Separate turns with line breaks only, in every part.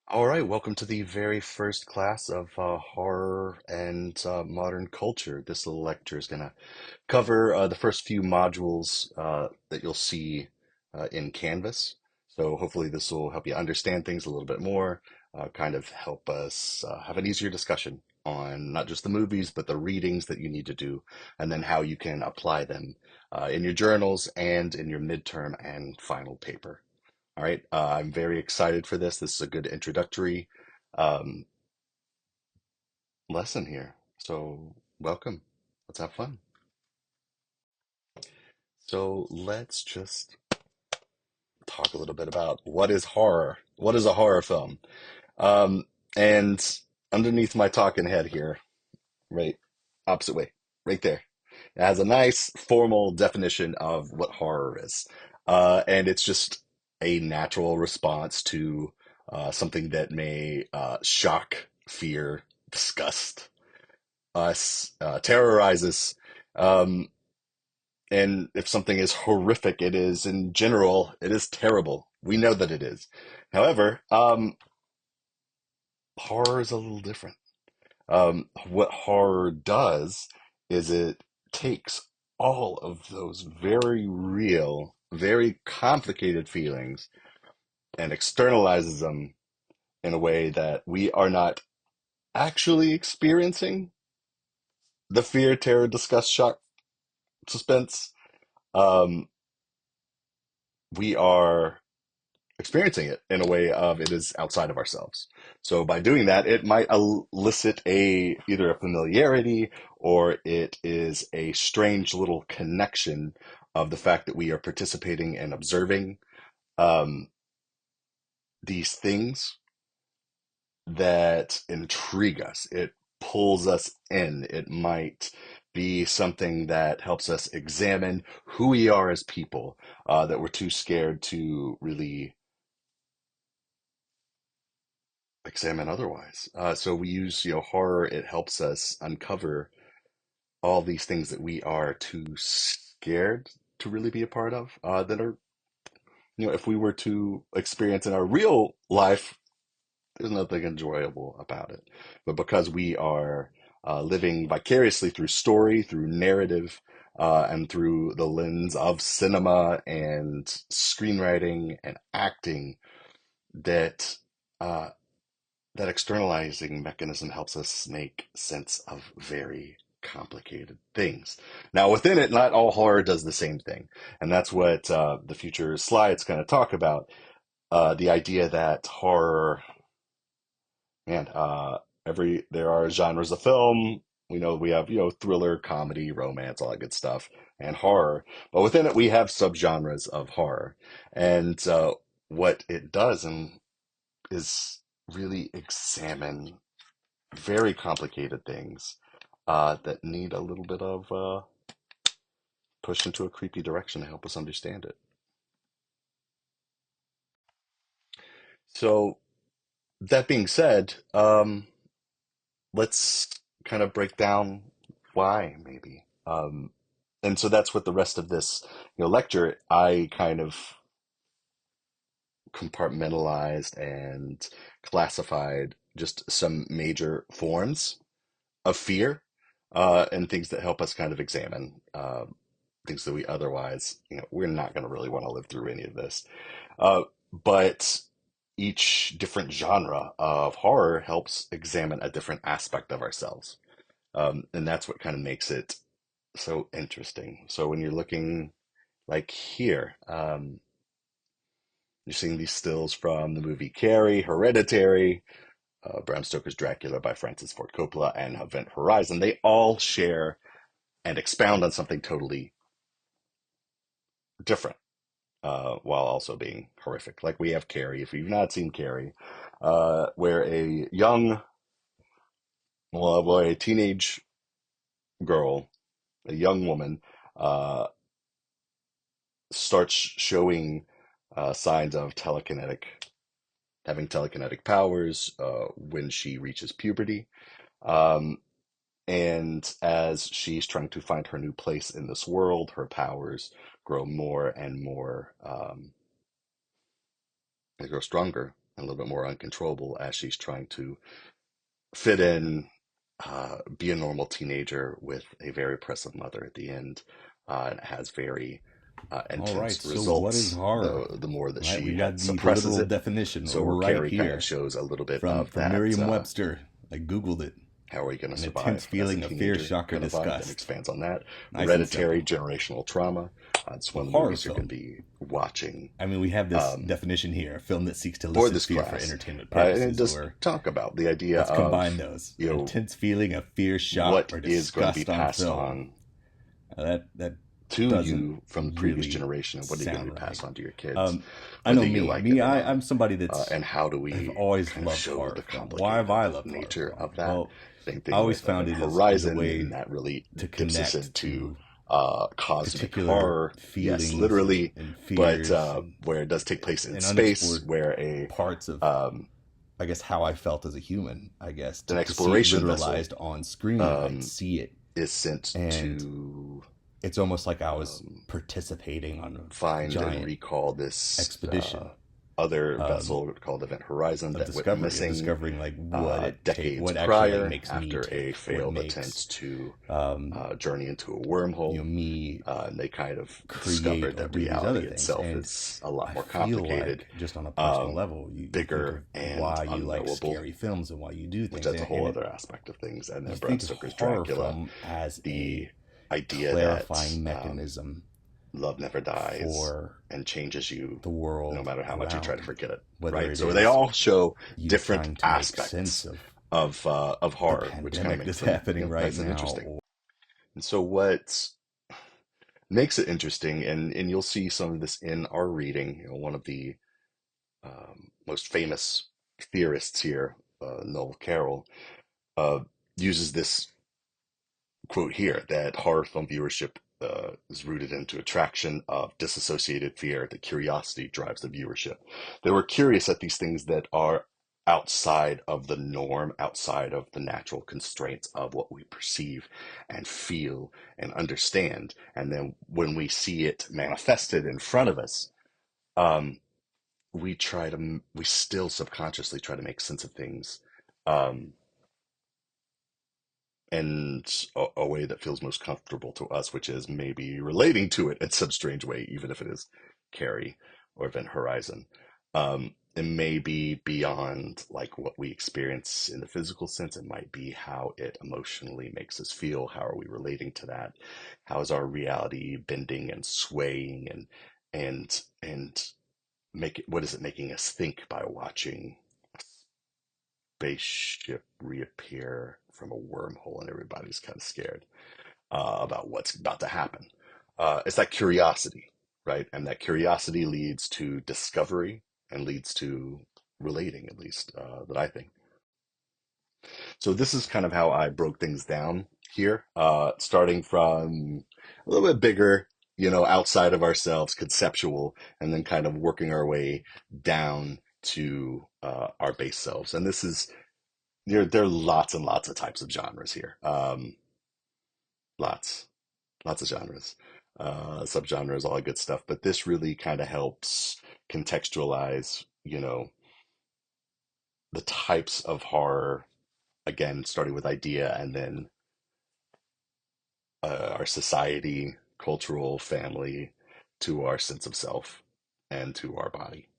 All right, welcome to the very first class of horror and modern culture. This little lecture is going to cover the first few modules that you'll see in Canvas. So hopefully this will help you understand things a little bit more, kind of help us have an easier discussion on not just the movies, but the readings that you need to do, and then how you can apply them in your journals and in your midterm and final paper. All right, I'm very excited for this. This is a good introductory um, lesson here. So, welcome. Let's have fun. So, let's just talk a little bit about what is horror. What is a horror film? Um, and underneath my talking head here, right, opposite way, right there, it has a nice formal definition of what horror is. And it's just a natural response to something that may shock, fear, disgust us, terrorize us. Um, and if something is horrific, it is in general, it is terrible. We know that it is. However, horror is a little different. What horror does is it takes all of those very real, very complicated feelings and externalizes them in a way that we are not actually experiencing the fear, terror, disgust, shock, suspense. Um, we are experiencing it in a way of it is outside of ourselves. So by doing that, it might elicit a either a familiarity or it is a strange little connection of the fact that we are participating and observing um, these things that intrigue us. It pulls us in. It might be something that helps us examine who we are as people, that we're too scared to really examine otherwise. So we use, horror. It helps us uncover all these things that we are too scared to really be a part of. That are, if we were to experience in our real life, there's nothing enjoyable about it. But because we are living vicariously through story, through narrative, and through the lens of cinema and screenwriting and acting, that uh, that externalizing mechanism helps us make sense of very complicated things. Now, within it, not all horror does the same thing. And that's what the future slides kind of talk about. The idea that horror, man, there are genres of film. We know we have, thriller, comedy, romance, all that good stuff, and horror. But within it, we have subgenres of horror. And what it does is really examine very complicated things that need a little bit of push into a creepy direction to help us understand it. So, that being said, let's kind of break down why, maybe. And so that's what the rest of this, lecture, I kind of compartmentalized and classified just some major forms of fear and things that help us kind of examine things that we otherwise, we're not going to really want to live through any of this. But each different genre of horror helps examine a different aspect of ourselves. And that's what kind of makes it so interesting. So when you're looking like here, you're seeing these stills from the movie Carrie, Hereditary, Bram Stoker's Dracula by Francis Ford Coppola, and Event Horizon. They all share and expound on something totally different, while also being horrific. Like we have Carrie. If you've not seen Carrie, where a young, well, boy, a teenage girl, a young woman, uh, starts showing signs of having telekinetic powers when she reaches puberty. Um, and as she's trying to find her new place in this world, her powers grow more and more, they grow stronger. and a little bit more uncontrollable as she's trying to fit in, be a normal teenager with a very oppressive mother at the end. And it has very
All right.
intense
So what is
results
horror?
the more that
Right.
she
We got the
suppresses
literal
it.
definition
So
right
Carrie kind of
here
shows a little bit
from
of that.
Merriam-Webster. I googled it.
How are you going to
An intense
survive as a
feeling of fear,
teenager
shock, or
kind of vibe, and
disgust.
expands on that.
Nice and
Hereditary,
simple.
generational trauma. It's
A
one of the
horror
movies you're going
film.
to be watching
I mean, we have this
um,
definition here: a film that seeks to
for
elicit
this
fear for
class.
entertainment
And it
purposes.
does
Or
talk about the idea
let's combine
of,
those:
you know,
intense feeling of fear, shock,
what
or
is going to be
disgust on
passed
film.
on
That
to
doesn't
you from the previous
really
generation, and what are you going to
sound
be
right.
passed on to your kids,
I know
whether you
me.
like it or not.
I'm somebody that's
And how do
I've
we
always
kind of
loved
show
horror
the
film. Why have I
complicated
loved horror
nature
film?
of that?
Well,
Same
I
thing
always
with
found
Event
it as a
Horizon,
way
and that really
to
dips us
connect
into
to
cosmic
particular
horror. Yes,
feelings
literally,
and
but
fears
where it does take place in
and
space,
unexplored
where a
parts of,
um,
I guess, how I felt as a human. I guess
an
to see it
exploration vessel
literalized on screen, I'd
um,
see it,
is sent
and
to
it's almost like I was
um,
participating on a
find and
giant
recall this
expedition
other
um,
vessel called Event Horizon that went
of
missing
discovering like what
decades
what actually like
prior
makes me
after a
tick, what
failed
makes
attempt to
um,
journey into a wormhole.
me
And they kind of
create
discovered
or
that
do these other
reality
things.
itself
And
is a lot
I
more
feel
complicated,
like just on a personal
um,
level, you think of
bigger, and
why you like
unknowable,
scary films and why you do
which
things,
that's a whole
and
other aspect of things. And
you
then Bram
think of
Stoker's
horror
Dracula,
film as
the
a
idea that
clarifying mechanism
love never dies
for
and changes you
the
no
world
matter how much you try
around
to
you,
forget it,
whether
right?
it
So they
is
all show
you
different
trying to make sense
aspects of
the
horror, which kind of
pandemic
makes
that's
them,
happening right
nice and
now,
interesting.
or
And so what makes it interesting, and you'll see some of this in our reading, one of the most famous theorists here, Noel Carroll, uh, uses this quote here that horror film viewership is rooted into attraction of disassociated fear, that curiosity drives the viewership. They were curious at these things that are outside of the norm, outside of the natural constraints of what we perceive and feel and understand. And then when we see it manifested in front of us, um, we still subconsciously try to make sense of things. Um, and a way that feels most comfortable to us, which is maybe relating to it in some strange way, even if it is Carrie or Event Horizon. It may be beyond like what we experience in the physical sense. It might be how it emotionally makes us feel. How are we relating to that? How is our reality bending and swaying and make it, what is it making us think by watching spaceship reappear from a wormhole and everybody's kind of scared about what's about to happen. It's that curiosity, right? And that curiosity leads to discovery and leads to relating, at least that I think. So this is kind of how I broke things down here, starting from a little bit bigger, outside of ourselves, conceptual, and then kind of working our way down to our base selves. And this is there are lots and lots of types of genres here. Lots, lots of genres, subgenres, all that good stuff. But this really kind of helps contextualize, the types of horror. Again, starting with idea, and then our society, cultural, family, to our sense of self, and to our body.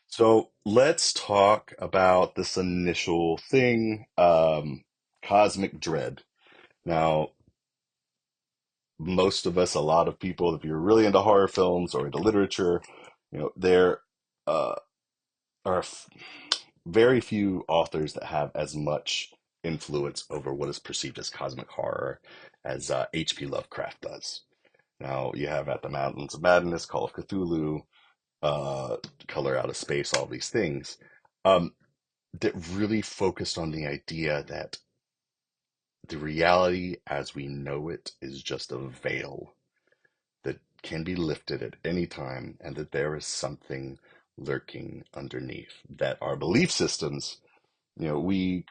So let's talk about this initial thing, cosmic dread. Now, most of us, a lot of people, if you're really into horror films or into literature, there uh, are very few authors that have as much influence over what is perceived as cosmic horror as H.P. Lovecraft does. Now, you have At the Mountains of Madness, Call of Cthulhu, uh, Color Out of Space, all these things um, that really focused on the idea that the reality as we know it is just a veil that can be lifted at any time, and that there is something lurking underneath. That our belief systems, we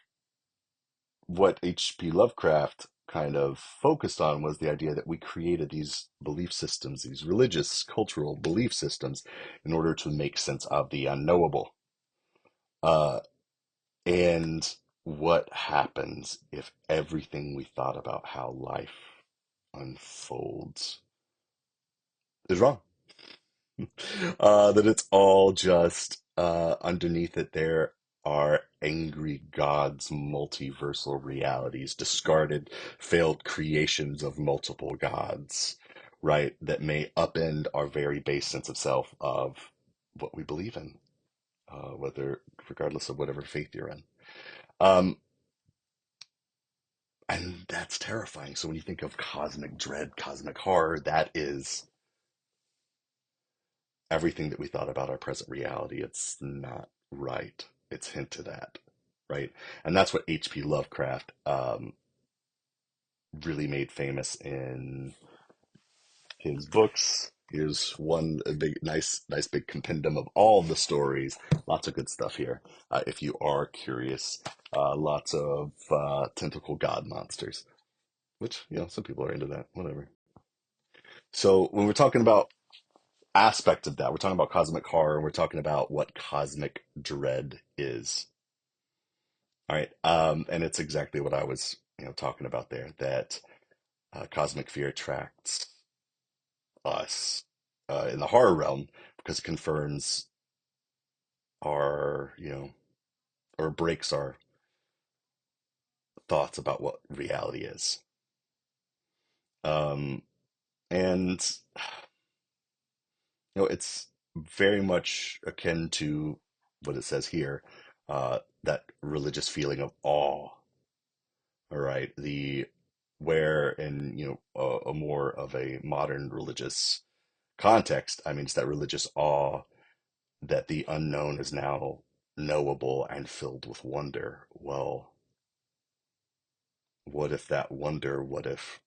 what H.P. Lovecraft kind of focused on was the idea that we created these belief systems, these religious, cultural belief systems, in order to make sense of the unknowable. Uh, and what happens if everything we thought about how life unfolds is wrong? That it's all just underneath it there are angry gods, multiversal realities, discarded, failed creations of multiple gods, right? That may upend our very base sense of self of what we believe in, whether regardless of whatever faith you're in. Um, and that's terrifying. So when you think of cosmic dread, cosmic horror, that is everything that we thought about our present reality. It's not right. It's hinted at, right? And that's what H.P. Lovecraft really made famous in his books. Here's one a big, nice big compendium of all the stories. Lots of good stuff here. If you are curious, lots of tentacle god monsters, which some people are into that. Whatever. So when we're talking about aspect of that. We're talking about cosmic horror, and we're talking about what cosmic dread is. All right, and it's exactly what I was, talking about there. That cosmic fear attracts us in the horror realm because it confirms our, or breaks our thoughts about what reality is. Um, and it's very much akin to what it says here, that religious feeling of awe. All right, the where in a more of a modern religious context, I mean, it's that religious awe that the unknown is now knowable and filled with wonder. Well, what if that wonder? What if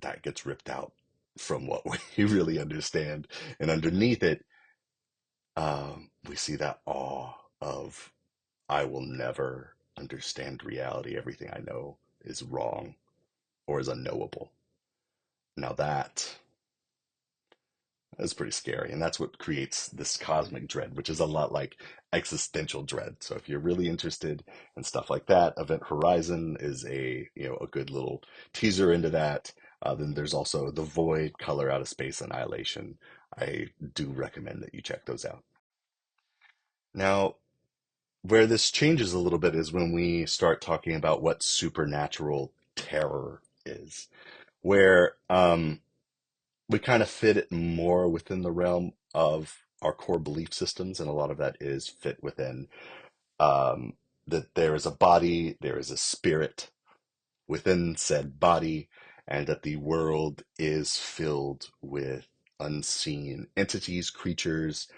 that gets ripped out from what we really understand, and underneath it, we see that awe of I will never understand reality. Everything I know is wrong or is unknowable. Now that is pretty scary, and that's what creates this cosmic dread, which is a lot like existential dread. So if you're really interested in stuff like that, Event Horizon is a good little teaser into that. Then there's also The Void, Color Out of Space, Annihilation. I do recommend that you check those out. Now, where this changes a little bit is when we start talking about what supernatural terror is, where we kind of fit it more within the realm of our core belief systems, and a lot of that is fit within um, that there is a body, there is a spirit within said body, and that the world is filled with unseen entities, creatures,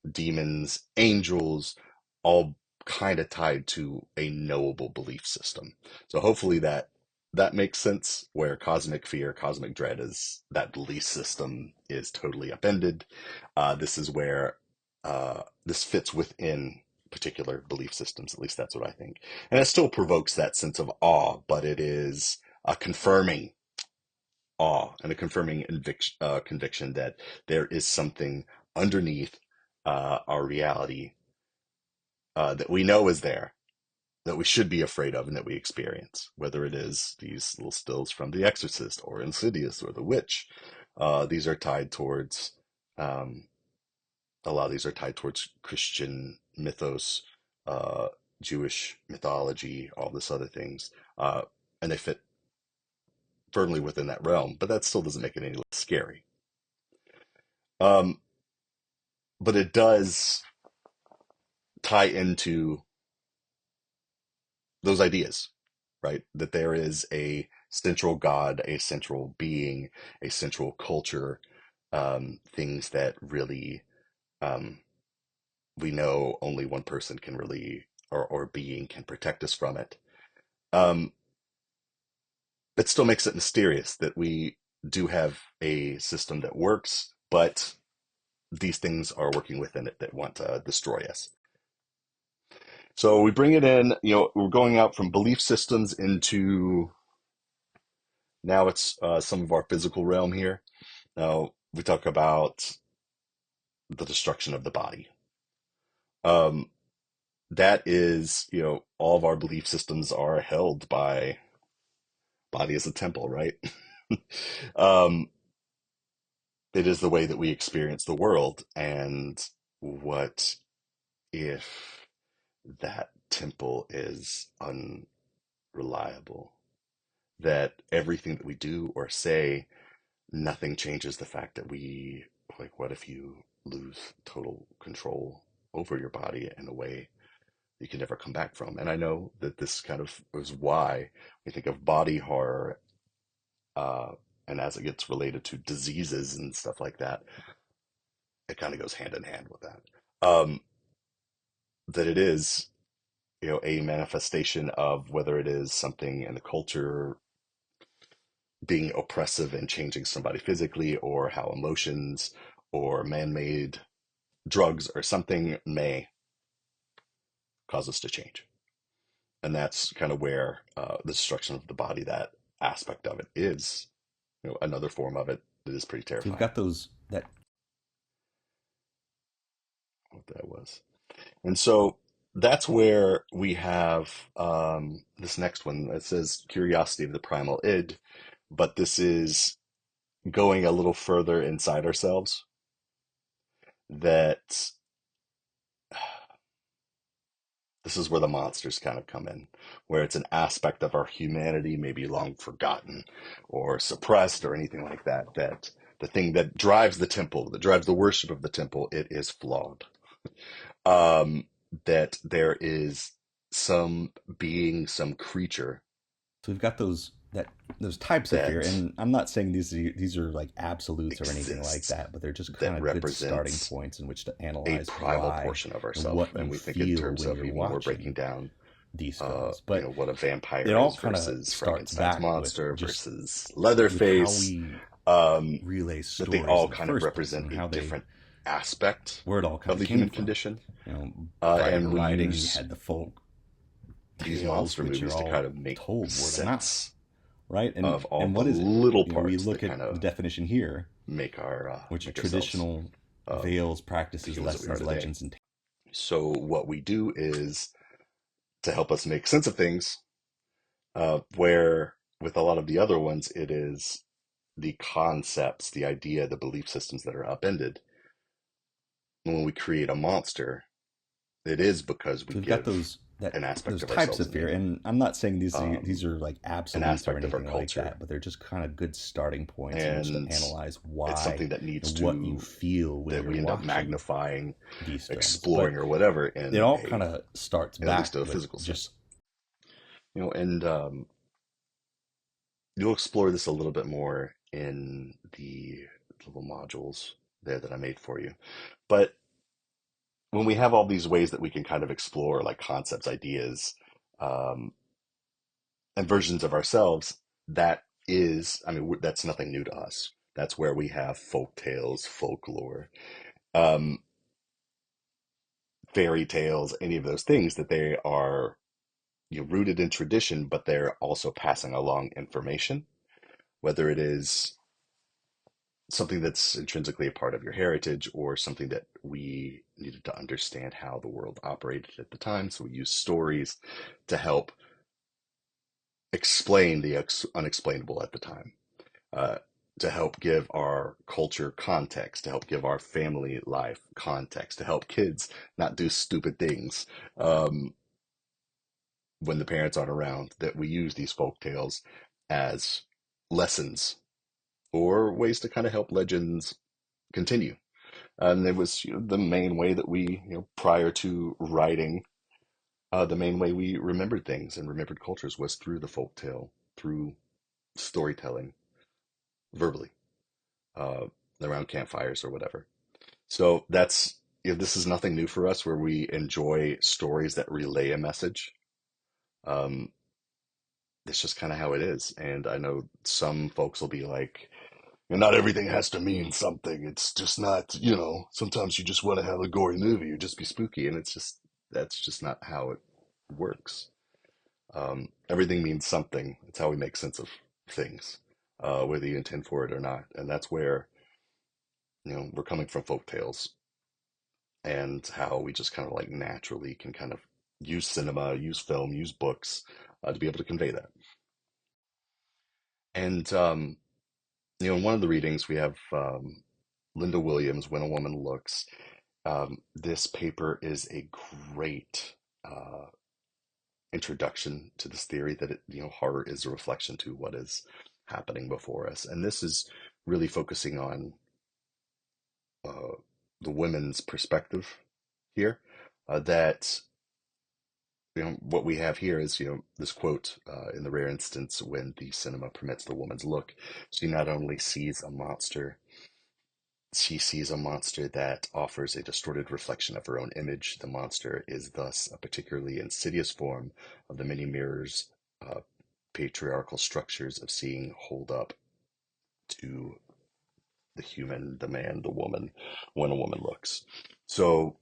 demons, angels, all kind of tied to a knowable belief system. So hopefully that makes sense, where cosmic fear, cosmic dread is that belief system is totally upended. This is where this fits within particular belief systems. At least that's what I think. And it still provokes that sense of awe, but it is a confirming awe and a confirming conviction that there is something underneath our reality that we know is there, that we should be afraid of, and that we experience, whether it is these little stills from The Exorcist or Insidious or The Witch. These are tied towards, um, a lot of these are tied towards Christian mythos, uh, Jewish mythology, all this other things. And they fit firmly within that realm, but that still doesn't make it any less scary. Um, but it does tie into those ideas, right? That there is a central God, a central being, a central culture, things that really um, we know only one person can really, or being can protect us from it. Um, it still makes it mysterious that we do have a system that works, but these things are working within it that want to destroy us. So we bring it in, we're going out from belief systems into Now it's some of our physical realm here. Now we talk about the destruction of the body. Um, that is, all of our belief systems are held by body as a temple, right? um, it is the way that we experience the world. And what if that temple is unreliable? That everything that we do or say, nothing changes the fact that like, what if you lose total control over your body in a way you can never come back from? And I know that this kind of is why we think of body horror, uh, and as it gets related to diseases and stuff like that, it kind of goes hand in hand with that. That it is, a manifestation of whether it is something in the culture being oppressive and changing somebody physically, or how emotions or man-made drugs or something may cause us to change. And that's kind of where the destruction of the body, that aspect of it, is, another form of it that is pretty
So we've
terrifying.
got those that
What that was. And so that's where we have this next one that says curiosity of the primal id, but this is going a little further inside ourselves. That this is where the monsters kind of come in, where it's an aspect of our humanity, maybe long forgotten or suppressed or anything like that, that the thing that drives the temple, that drives the worship of the temple, it is flawed. Um, that there is some being, some creature
so we've got those types of fear,
that
and I'm not saying these are like absolutes or anything like
exists
that, but they're just
that
kind of good starting
represents
points in which to
a
analyze
primal
why
portion of
and
ourselves.
what
And
you
we think in
feel
terms
when
of,
you're
even when we're breaking
watching
down,
these films. But
what a
it
vampire
all
is
kind of
versus
starts
Frankenstein's
back
monster
just
versus
with how
Leatherface,
we
um,
relay
that they
stories
all
in the
kind of
first place
represent
and
a
how they
different aspect
where it all kind
of
of
the
came
human
from.
condition.
You know, Prior to
And we
writing, you
use
had the folk
these
tales,
monster
which are
movies to
all
kind of make
told word of mouth,
sense
right?
of all
And
the
what is it?
little
You know, we
parts
look
that
at
kind
the
of
definition here, which are
make ourselves
traditional
um,
veils,
the
practices,
humans that we are
lessons,
today.
legends, and
So what we do is to help us make sense of things, where with a lot of the other ones, it is the concepts, the idea, the belief systems that are upended. When we create a monster, it is because we
so we've got
give an
those
aspect of
types
ourselves
of
a
fear,
name,
and I'm not saying these
um,
are like
an
absolutes or
aspect of our
anything like
culture,
that, but they're just kind of good starting points in which to
and
analyze
it's
why
something that needs
and what you
to
feel when
that
you're
we end up
watching
magnifying,
these films. But
exploring, or whatever
it
in
all
a
kind of starts
at least
back
a
with
physical sense.
just
And you'll explore this a little bit more in the little modules there that I made for you. But when we have all these ways that we can kind of explore, like concepts, ideas, um, and versions of ourselves, that is, I mean, that's nothing new to us. That's where we have folk tales, folklore, um, fairy tales, any of those things, that they are, rooted in tradition, but they're also passing along information, whether it is something that's intrinsically a part of your heritage or something that we needed to understand how the world operated at the time. So we use stories to help explain the unexplainable at the time, uh, to help give our culture context, to help give our family life context, to help kids not do stupid things when the parents aren't around, that we use these folk tales as lessons or ways to kind of help legends continue. And it was, the main way that we, prior to writing, the main way we remembered things and remembered cultures was through the folk tale, through storytelling, verbally, uh, around campfires or whatever. So that's, this is nothing new for us, where we enjoy stories that relay a message. Um, it's just kind of how it is. And I know some folks will be like, not everything has to mean something. It's just not, sometimes you just want to have a gory movie or just be spooky. And that's just not how it works. Everything means something. It's how we make sense of things. whether you intend for it or not. And that's where, we're coming from folk tales and how we just kind of like naturally can kind of use cinema, use film, use books to be able to convey that. And, in one of the readings, we have Linda Williams, When a Woman Looks. This paper is a great uh, introduction to this theory that horror is a reflection to what is happening before us, and this is really focusing on uh, the women's perspective here. That what we have here is this quote in the rare instance when the cinema permits the woman's look, she not only sees a monster. She sees a monster that offers a distorted reflection of her own image. The monster is thus a particularly insidious form of the many mirrors uh, patriarchal structures of seeing hold up to the human, the man, the woman, when a woman looks. So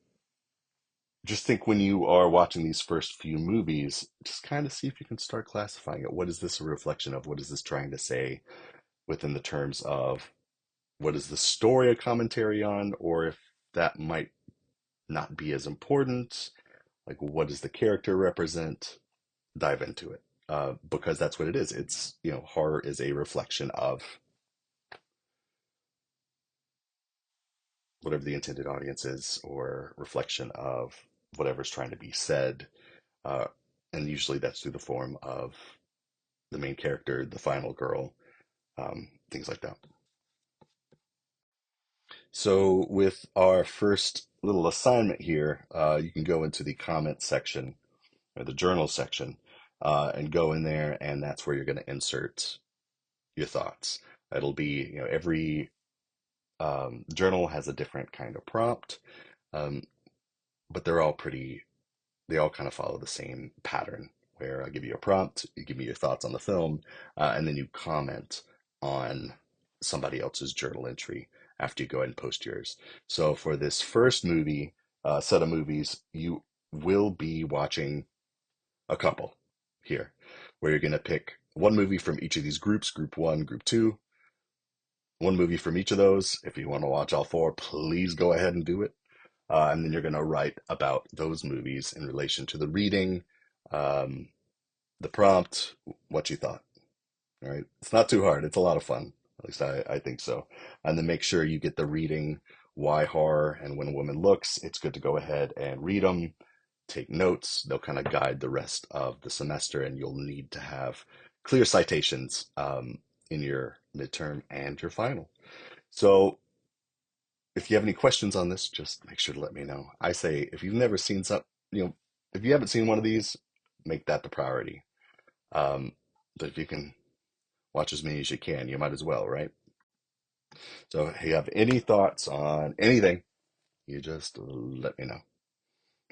just think when you are watching these first few movies, just kind of see if you can start classifying it. What is this a reflection of? What is this trying to say within the terms of what is the story a commentary on, or if that might not be as important, like what does the character represent? Dive into it. Because that's what it is. It's, horror is a reflection of whatever the intended audience is, or reflection of whatever's trying to be said. Uh, and usually that's through the form of the main character, the final girl, things like that. So, with our first little assignment here, you can go into the comment section or the journal section and go in there, and that's where you're going to insert your thoughts. It'll be, every journal has a different kind of prompt, um, but they all kind of follow the same pattern where I give you a prompt, you give me your thoughts on the film, and then you comment on somebody else's journal entry after you go ahead and post yours. So for this first movie, set of movies, you will be watching a couple here, where you're going to pick one movie from each of these groups, group one, group two, one movie from each of those. If you want to watch all four, please go ahead and do it. And then you're going to write about those movies in relation to the reading, um, the prompt, what you thought. All right. It's not too hard. It's a lot of fun. At least I think so. And then make sure you get the reading, why horror, and when a woman looks. It's good to go ahead and read them, take notes. They'll kind of guide the rest of the semester, and you'll need to have clear citations in your midterm and your final. So if you have any questions on this, just make sure to let me know. I say if you've never seen you know, if you haven't seen one of these, make that the priority. Um, but if you can watch as many as you can, you might as well, right? So if you have any thoughts on anything, you just let me know.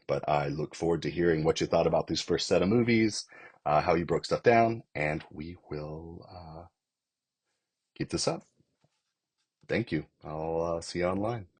But I look forward to hearing what you thought about these first set of movies, how you broke stuff down, and we will keep this up. Thank you. I'll see you online.